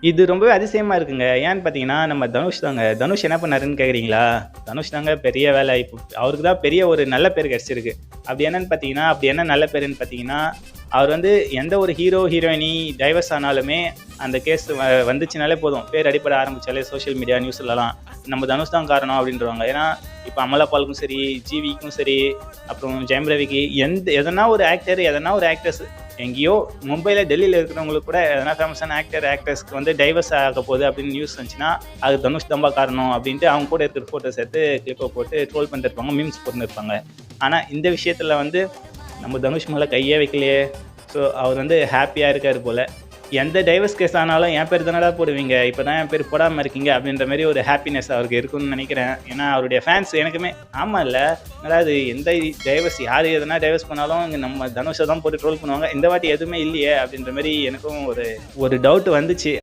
இது ரொம்பவே அதிசயமா இருக்குங்க. ஏன்னு பார்த்தீங்கன்னா, நம்ம தனுஷ் தாங்க. தனுஷ் என்ன பண்ணாருன்னு கேட்குறீங்களா? தனுஷ் தாங்க பெரிய வேலை. இப்போ அவருக்கு தான் பெரிய ஒரு நல்ல பேர் கிடைச்சிருக்கு. அப்படி என்னன்னு பார்த்தீங்கன்னா, அப்படி என்ன நல்ல பேருன்னு பார்த்தீங்கன்னா, அவர் வந்து எந்த ஒரு ஹீரோ, ஹீரோயினி டைவர்ஸ் ஆனாலுமே, அந்த கேஸ் வந்துச்சுனாலே போதும். பேர் அடிபட ஆரம்பிச்சாலே சோசியல் மீடியா, நியூஸ்லலாம் நம்ம தனுஷ் தான் காரணம் அப்படின்ருவாங்க. ஏன்னா, இப்ப அமலா பாலுக்கும் சரி, ஜிவிக்கும் சரி, அப்புறம் ஜெயம் ரவிக்கு எதனா ஒரு ஆக்டர், எதனா ஒரு ஆக்ட்ரஸ் எங்கேயோ மும்பைல, டெல்லியில இருக்கிறவங்களுக்கு கூட எதனா ஃபேமஸான ஆக்டர், ஆக்ட்ரஸ்க்கு வந்து டைவர்ஸ் ஆக போகுது அப்படின்னு நியூஸ் வந்துச்சுன்னா, அது தனுஷ் தான்பா காரணம் அப்படின்ட்டு அவங்க கூட இருக்கிற ஃபோட்டோஸ் எடுத்து கிளிப்பை போட்டு ட்ரோல் பண்ணிட்டு இருப்பாங்க, மீம்ஸ் போட்டுன்னு இருப்பாங்க. ஆனா இந்த விஷயத்துல வந்து நம்ம தனுஷ் மேல கையே வைக்கலையே. ஸோ அவர் வந்து ஹாப்பியா இருக்காரு போல. எந்த டைவர்ஸ் கேஸ் ஆனாலும் என் பேர் தானடா போடுவீங்க, இப்பதான் என் பேர் போடாம இருக்கீங்க அப்படின்ற மாதிரி ஒரு ஹாப்பினஸ் அவருக்கு இருக்குன்னு நினைக்கிறேன். ஏன்னா அவருடைய ஃபேன்ஸ் எனக்குமே ஆமா இல்ல, அதாவது எந்த டைவர்ஸ் யார் எதனா டைவர்ஸ் பண்ணாலும் இங்க நம்ம தனுஷை தான் போட்டு ட்ரோல் பண்ணுவாங்க. இந்த வாட்டி எதுவுமே இல்லையே அப்படின்ற மாதிரி எனக்கும் ஒரு ஒரு டவுட் வந்துச்சு.